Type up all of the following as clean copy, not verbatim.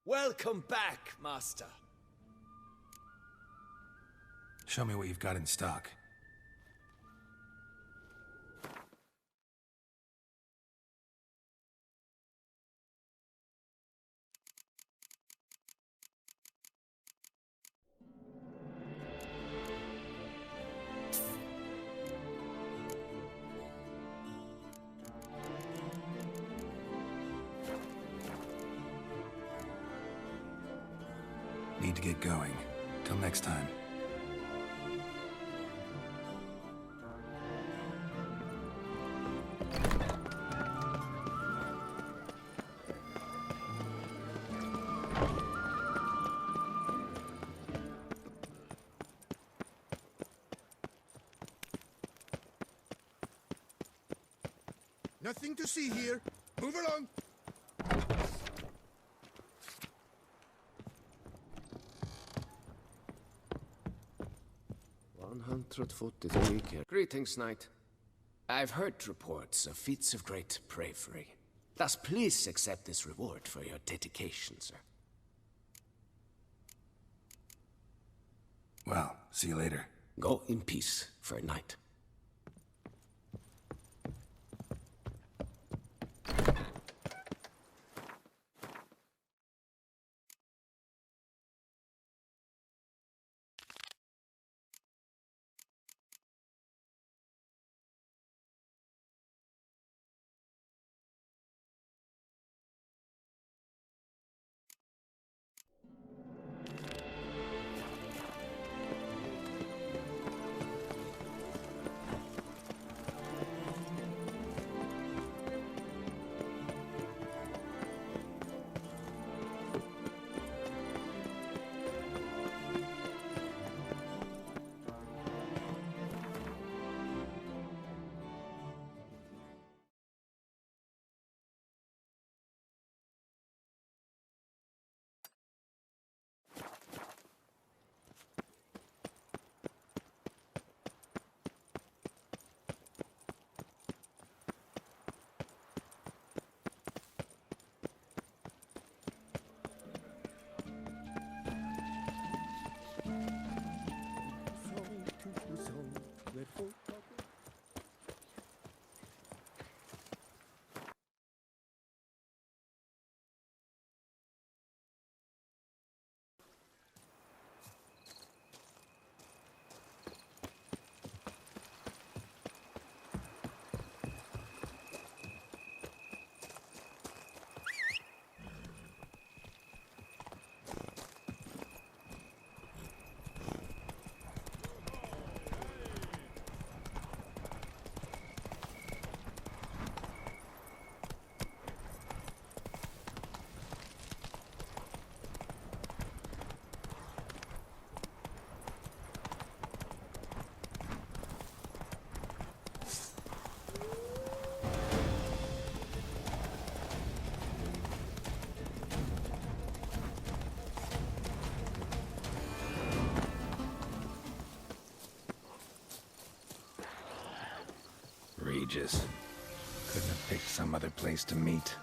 Welcome back, Master. Show me what you've got in stock. Need to get going. Till next time. Nothing to see here. Move along. 100 foot is all we care. Greetings, knight. I've heard reports of feats of great bravery. Thus, please accept this reward for your dedication, sir. Well, see you later. Go in peace, fair knight. Regis. Couldn't have picked some other place to meet.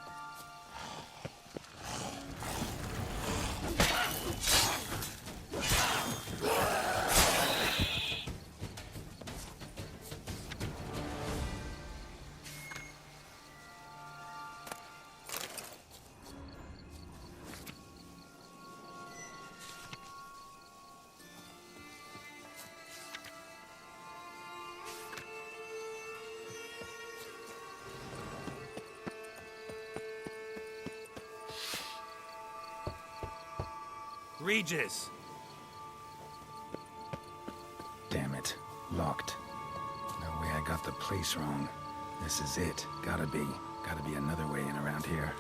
Regis! Damn it. Locked. No way I got the place wrong. This is it. Gotta be. Gotta be another way in around here.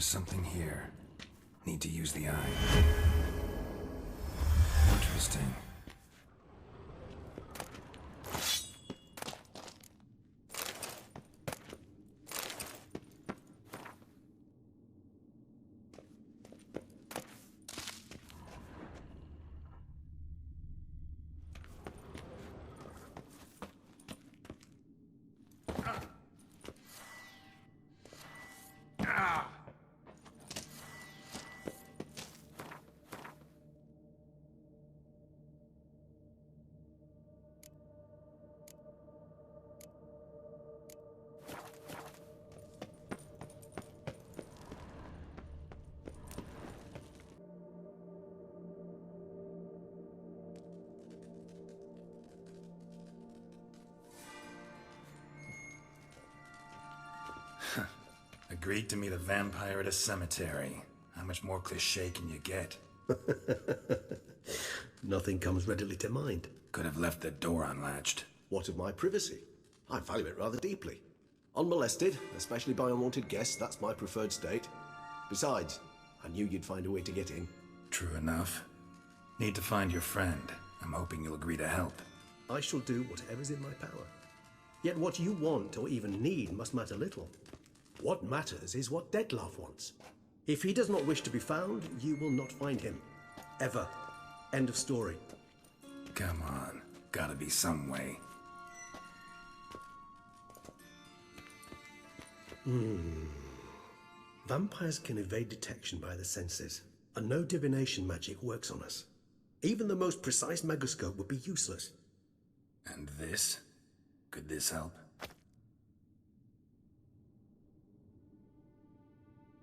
There's something here. Need to use the eye. Interesting. Agreed to meet a vampire at a cemetery. How much more cliché can you get? Nothing comes readily to mind. Could have left the door unlatched. What of my privacy? I value it rather deeply. Unmolested, especially by unwanted guests, that's my preferred state. Besides, I knew you'd find a way to get in. True enough. Need to find your friend. I'm hoping you'll agree to help. I shall do whatever's in my power. Yet what you want or even need must matter little. What matters is what Dettlaff wants. If he does not wish to be found, you will not find him. Ever. End of story. Come on. Gotta be some way. Vampires can evade detection by the senses, and no divination magic works on us. Even the most precise megoscope would be useless. And this? Could this help?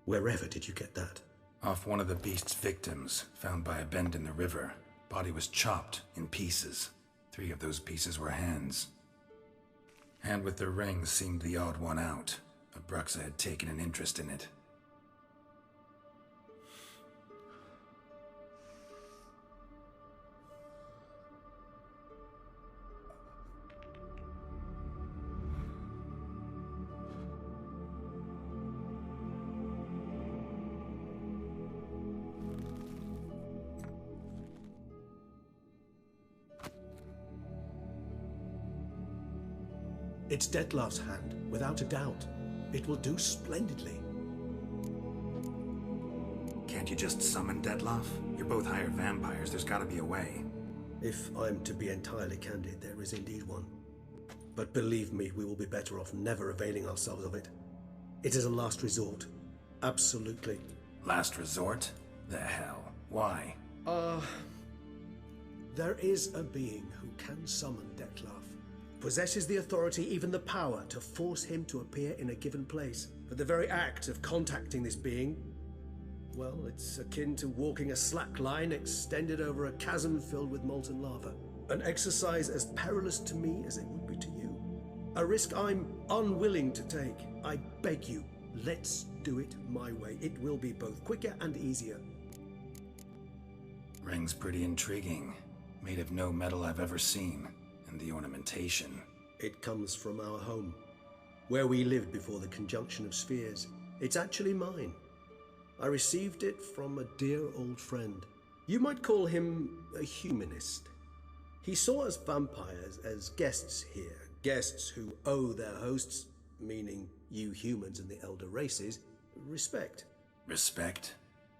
Wherever did you get that? Off one of the beast's victims, found by a bend in the river. Body was chopped in pieces. 3 of those pieces were hands. Hand with the ring seemed the odd one out. Abruxa had taken an interest in it. It's Dettlaff's hand, without a doubt. It will do splendidly. Can't you just summon Dettlaff? You're both hired vampires. There's gotta be a way. If I'm to be entirely candid, there is indeed one. But believe me, we will be better off never availing ourselves of it. It is a last resort. Absolutely. Last resort? The hell? Why? There is a being who can summon Dettlaff. Possesses the authority, even the power, to force him to appear in a given place. But the very act of contacting this being, well, it's akin to walking a slack line extended over a chasm filled with molten lava. An exercise as perilous to me as it would be to you. A risk I'm unwilling to take. I beg you, let's do it my way. It will be both quicker and easier. Ring's pretty intriguing. Made of no metal I've ever seen. And the ornamentation. It comes from our home, where we lived before the conjunction of spheres. It's actually mine. I received it from a dear old friend. You might call him a humanist. He saw us vampires as guests here, guests who owe their hosts, meaning you humans and the elder races, respect. Respect?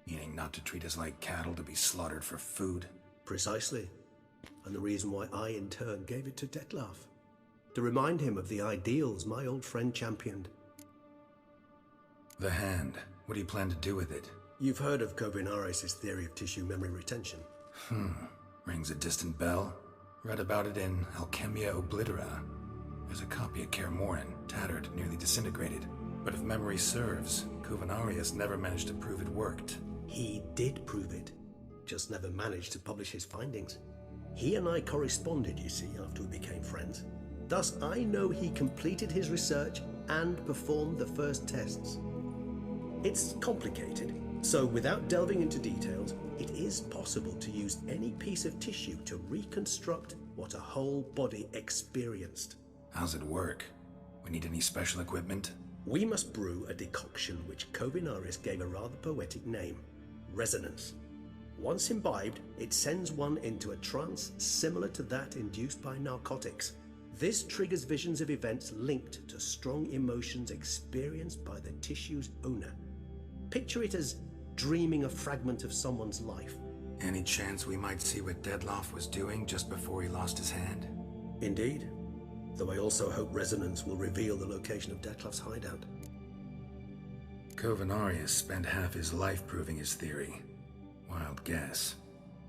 Meaning not to treat us like cattle to be slaughtered for food? Precisely. And the reason why I, in turn, gave it to Dettlaff. To remind him of the ideals my old friend championed. The hand. What do you plan to do with it? You've heard of Kovinares' theory of tissue memory retention. Rings a distant bell. Read about it in Alchemia Oblitera. There's a copy of Kaer Morhen, tattered, nearly disintegrated. But if memory serves, Kovinares never managed to prove it worked. He did prove it. Just never managed to publish his findings. He and I corresponded, you see, after we became friends. Thus, I know he completed his research and performed the first tests. It's complicated, so without delving into details, it is possible to use any piece of tissue to reconstruct what a whole body experienced. How's it work? We need any special equipment? We must brew a decoction which Kovinaris gave a rather poetic name, resonance. Once imbibed, it sends one into a trance similar to that induced by narcotics. This triggers visions of events linked to strong emotions experienced by the tissue's owner. Picture it as dreaming a fragment of someone's life. Any chance we might see what Dettlaff was doing just before he lost his hand? Indeed. Though I also hope resonance will reveal the location of Dettlaff's hideout. Kovinaris spent half his life proving his theory. Wild guess.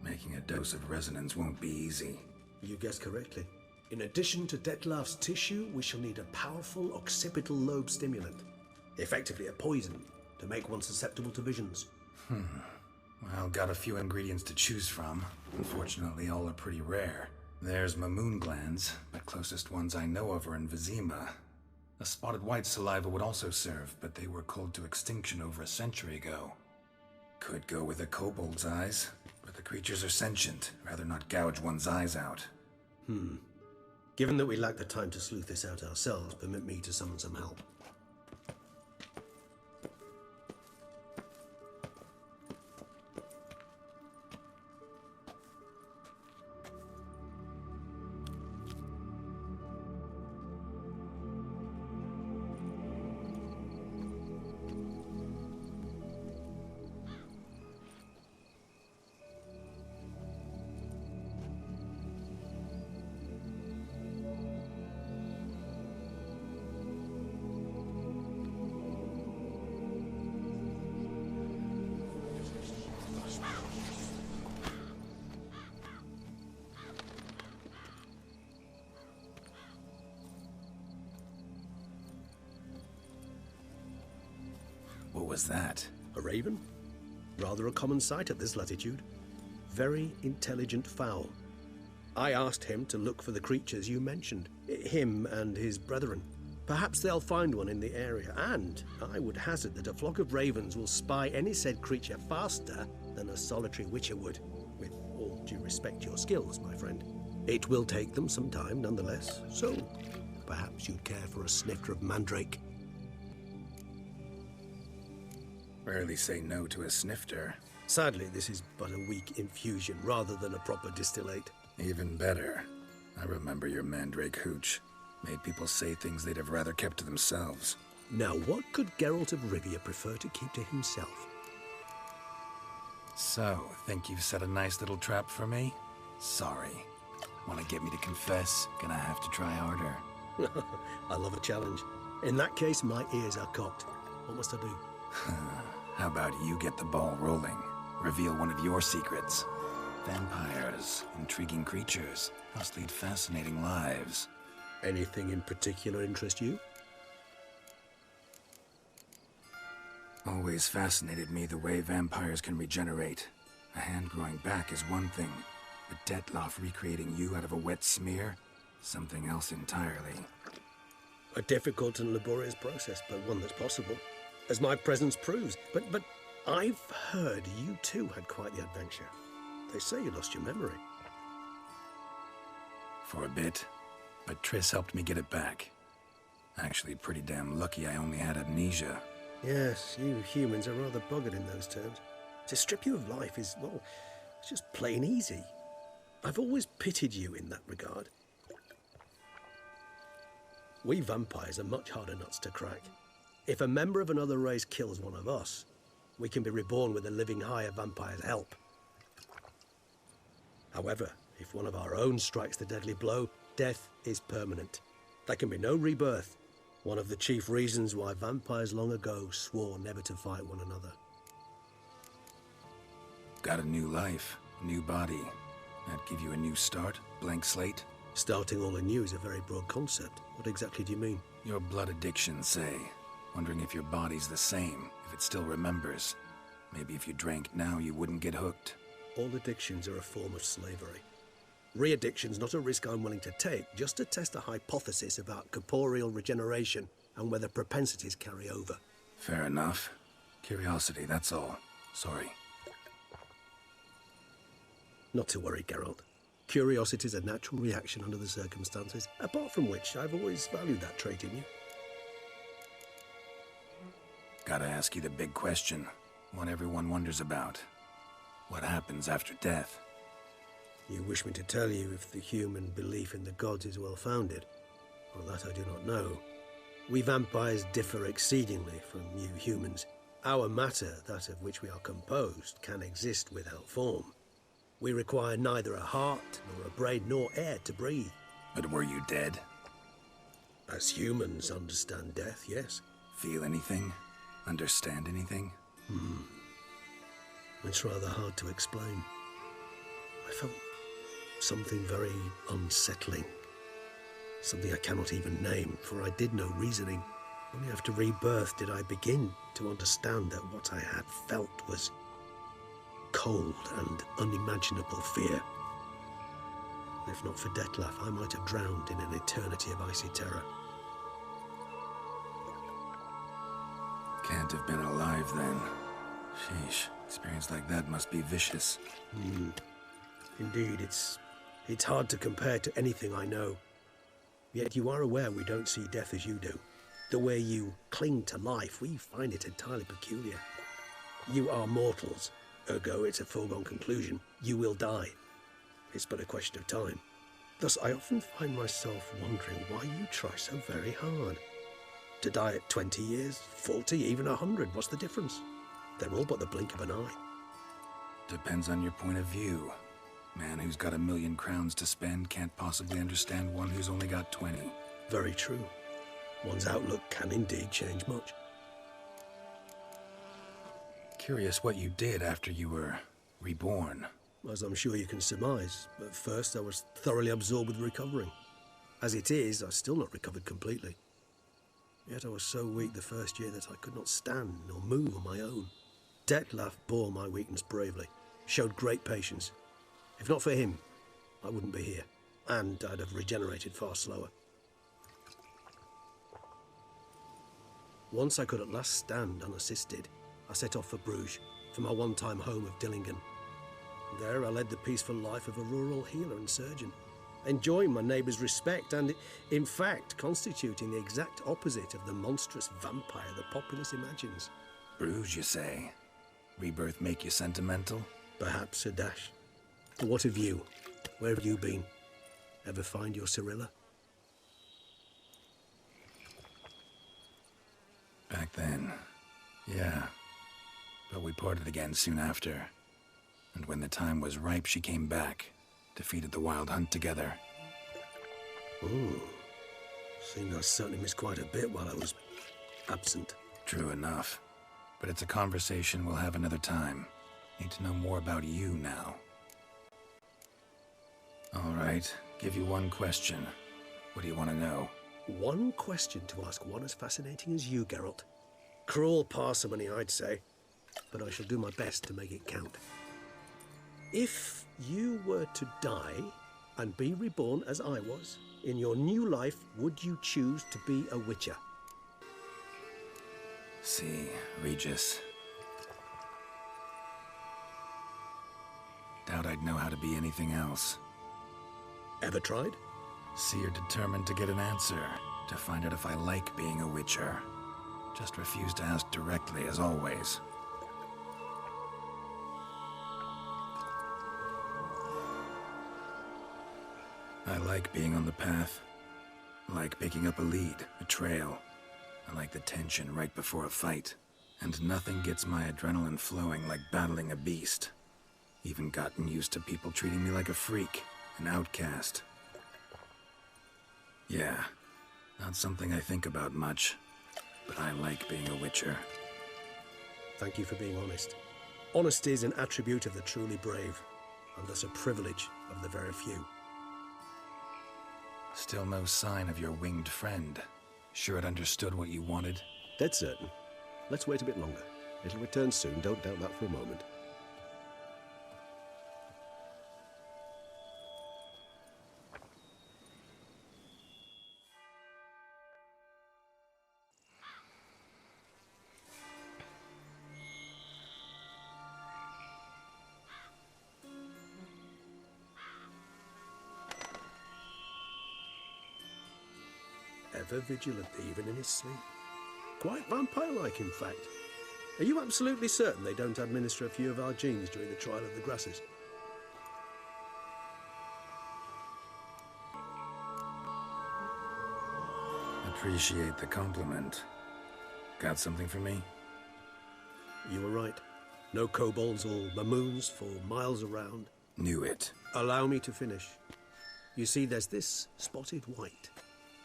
Making a dose of resonance won't be easy. You guessed correctly. In addition to Dettlaff's tissue, we shall need a powerful occipital lobe stimulant. Effectively a poison, to make one susceptible to visions. Well, got a few ingredients to choose from. Unfortunately, all are pretty rare. There's Mamoon glands, but closest ones I know of are in Vizima. A spotted white saliva would also serve, but they were culled to extinction over a century ago. Could go with a kobold's eyes, but the creatures are sentient. Rather not gouge one's eyes out. Given that we lack the time to sleuth this out ourselves, permit me to summon some help. What was that? A raven? Rather a common sight at this latitude. Very intelligent fowl. I asked him to look for the creatures you mentioned. Him and his brethren. Perhaps they'll find one in the area, and I would hazard that a flock of ravens will spy any said creature faster than a solitary witcher would. With all due respect to your skills, my friend. It will take them some time, nonetheless, so perhaps you'd care for a snifter of mandrake. Rarely say no to a snifter. Sadly, this is but a weak infusion rather than a proper distillate. Even better. I remember your mandrake hooch. Made people say things they'd have rather kept to themselves. Now, what could Geralt of Rivia prefer to keep to himself? So, think you've set a nice little trap for me? Sorry. Want to get me to confess? Gonna have to try harder. I love a challenge. In that case, my ears are cocked. What must I do? How about you get the ball rolling? Reveal one of your secrets. Vampires, intriguing creatures, must lead fascinating lives. Anything in particular interest you? Always fascinated me the way vampires can regenerate. A hand growing back is one thing, but Dettlaff recreating you out of a wet smear? Something else entirely. A difficult and laborious process, but one that's possible. As my presence proves. But I've heard you too had quite the adventure. They say you lost your memory. For a bit, but Triss helped me get it back. Actually, pretty damn lucky I only had amnesia. Yes, you humans are rather buggered in those terms. To strip you of life is, well, it's just plain easy. I've always pitied you in that regard. We vampires are much harder nuts to crack. If a member of another race kills one of us, we can be reborn with a living higher vampire's help. However, if one of our own strikes the deadly blow, death is permanent. There can be no rebirth. One of the chief reasons why vampires long ago swore never to fight one another. Got a new life, a new body. That give you a new start, blank slate? Starting all anew is a very broad concept. What exactly do you mean? Your blood addiction, say. Wondering if your body's the same, if it still remembers. Maybe if you drank now, you wouldn't get hooked. All addictions are a form of slavery. Re-addiction's not a risk I'm willing to take, just to test a hypothesis about corporeal regeneration and whether propensities carry over. Fair enough. Curiosity, that's all. Sorry. Not to worry, Geralt. Curiosity is a natural reaction under the circumstances, apart from which I've always valued that trait in you. Gotta ask you the big question, one everyone wonders about. What happens after death? You wish me to tell you if the human belief in the gods is well-founded? Well, that I do not know. We vampires differ exceedingly from you humans. Our matter, that of which we are composed, can exist without form. We require neither a heart, nor a brain, nor air to breathe. But were you dead? As humans understand death, yes. Feel anything? Understand anything? It's rather hard to explain. I felt something very unsettling. Something I cannot even name, for I did no reasoning. Only after rebirth did I begin to understand that what I had felt was cold and unimaginable fear. If not for Detlef, I might have drowned in an eternity of icy terror. Can't have been alive then. Sheesh, experience like that must be vicious. Indeed, it's hard to compare to anything I know. Yet you are aware we don't see death as you do. The way you cling to life, we find it entirely peculiar. You are mortals, ergo it's a foregone conclusion. You will die. It's but a question of time. Thus, I often find myself wondering why you try so very hard. To die at 20 years, 40, even 100, what's the difference? They're all but the blink of an eye. Depends on your point of view. Man who's got 1,000,000 crowns to spend can't possibly understand one who's only got 20. Very true. One's outlook can indeed change much. Curious what you did after you were reborn. As I'm sure you can surmise, at first I was thoroughly absorbed with recovering. As it is, I've still not recovered completely. Yet I was so weak the first year that I could not stand nor move on my own. Detlef bore my weakness bravely, showed great patience. If not for him, I wouldn't be here, and I'd have regenerated far slower. Once I could at last stand unassisted, I set off for Bruges, for my one-time home of Dillingen. There I led the peaceful life of a rural healer and surgeon, enjoying my neighbours' respect and, in fact, constituting the exact opposite of the monstrous vampire the populace imagines. Bruges, you say? Rebirth make you sentimental? Perhaps a dash. But what of you? Where have you been? Ever find your Cyrilla? Back then, yeah. But we parted again soon after. And when the time was ripe, she came back. Defeated the Wild Hunt together. Ooh. Seemed I certainly missed quite a bit while I was absent. True enough. But it's a conversation we'll have another time. Need to know more about you now. All right, give you one question. What do you want to know? One question to ask one as fascinating as you, Geralt. Cruel parsimony, I'd say. But I shall do my best to make it count. If you were to die and be reborn as I was, in your new life, would you choose to be a witcher? See, Regis. Doubt I'd know how to be anything else. Ever tried? See, you're determined to get an answer, to find out if I like being a witcher. Just refuse to ask directly, as always. I like being on the path. I like picking up a lead, a trail. I like the tension right before a fight. And nothing gets my adrenaline flowing like battling a beast. Even gotten used to people treating me like a freak, an outcast. Yeah, not something I think about much, but I like being a witcher. Thank you for being honest. Honesty is an attribute of the truly brave, and thus a privilege of the very few. Still no sign of your winged friend. Sure it understood what you wanted? Dead certain. Let's wait a bit longer. It'll return soon, don't doubt that for a moment. Ever vigilant even in his sleep. Quite vampire-like, in fact. Are you absolutely certain they don't administer a few of our genes during the trial of the grasses? Appreciate the compliment. Got something for me? You were right. No kobolds or mamoons for miles around. Knew it. Allow me to finish. You see, there's this spotted white.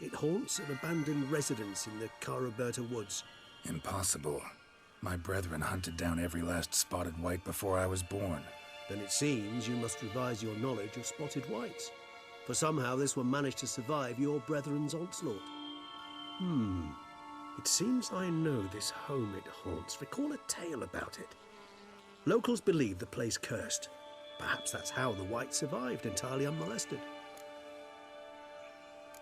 It haunts an abandoned residence in the Caraberta woods. Impossible. My brethren hunted down every last spotted white before I was born. Then it seems you must revise your knowledge of spotted whites. For somehow this one managed to survive your brethren's onslaught. It seems I know this home it haunts. Recall a tale about it. Locals believe the place cursed. Perhaps that's how the white survived entirely unmolested.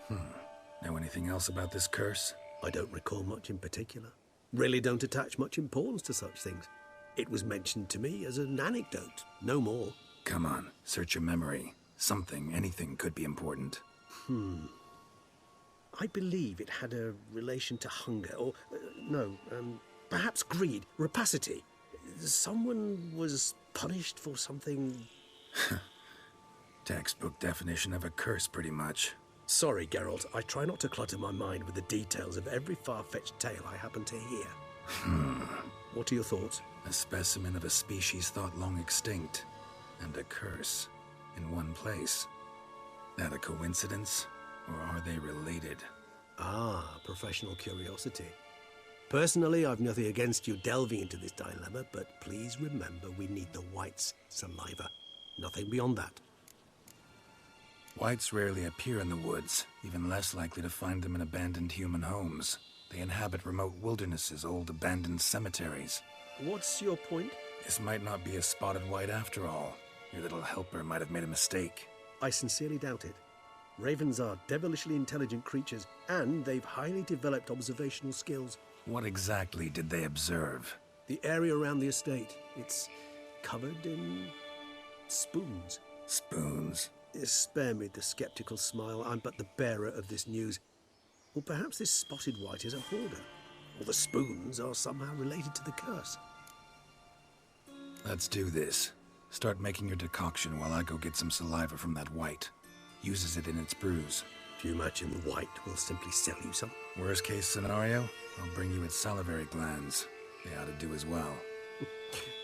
Know anything else about this curse? I don't recall much in particular. Really don't attach much importance to such things. It was mentioned to me as an anecdote, no more. Come on, search your memory. Something, anything could be important. I believe it had a relation to hunger, or, perhaps greed, rapacity. Someone was punished for something... Textbook definition of a curse, pretty much. Sorry, Geralt, I try not to clutter my mind with the details of every far-fetched tale I happen to hear. What are your thoughts? A specimen of a species thought long extinct, and a curse, in one place. That a coincidence, or are they related? Ah, professional curiosity. Personally, I've nothing against you delving into this dilemma, but please remember we need the whites' saliva. Nothing beyond that. Whites rarely appear in the woods, even less likely to find them in abandoned human homes. They inhabit remote wildernesses, old abandoned cemeteries. What's your point? This might not be a spotted white after all. Your little helper might have made a mistake. I sincerely doubt it. Ravens are devilishly intelligent creatures, and they've highly developed observational skills. What exactly did they observe? The area around the estate, it's covered in spoons. Spoons? Spare me the skeptical smile. I'm but the bearer of this news. Or perhaps this spotted white is a hoarder, or the spoons are somehow related to the curse. Let's do this. Start making your decoction while I go get some saliva from that white. Uses it in its brews. Do you imagine the white will simply sell you some? Worst case scenario, I'll bring you its salivary glands. They ought to do as well.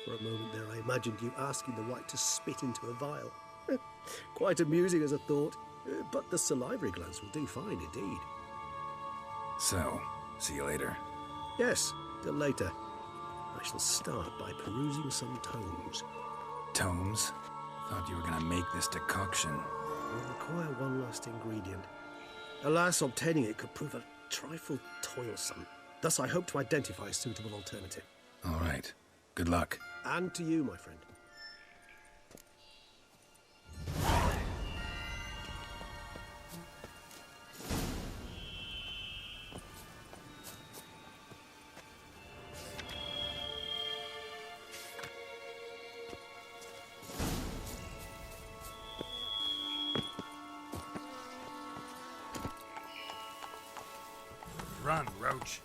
For a moment there, I imagined you asking the white to spit into a vial. Quite amusing as a thought, but the salivary glands will do fine indeed. So, see you later. Yes, till later. I shall start by perusing some tomes. Tomes? Thought you were gonna make this decoction. Will require one last ingredient. Alas, obtaining it could prove a trifle toilsome. Thus, I hope to identify a suitable alternative. All right. Good luck. And to you, my friend. Run, Roach.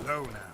Go now.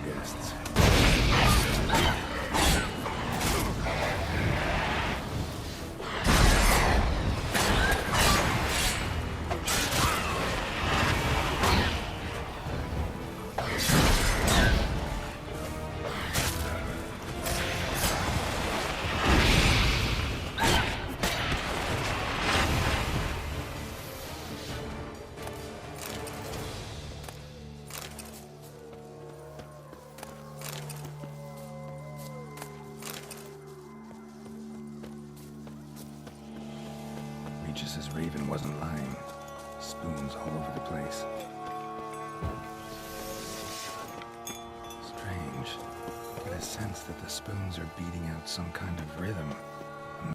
Guests. Regis' raven wasn't lying. Spoons all over the place. Strange. I get a sense that the spoons are beating out some kind of rhythm.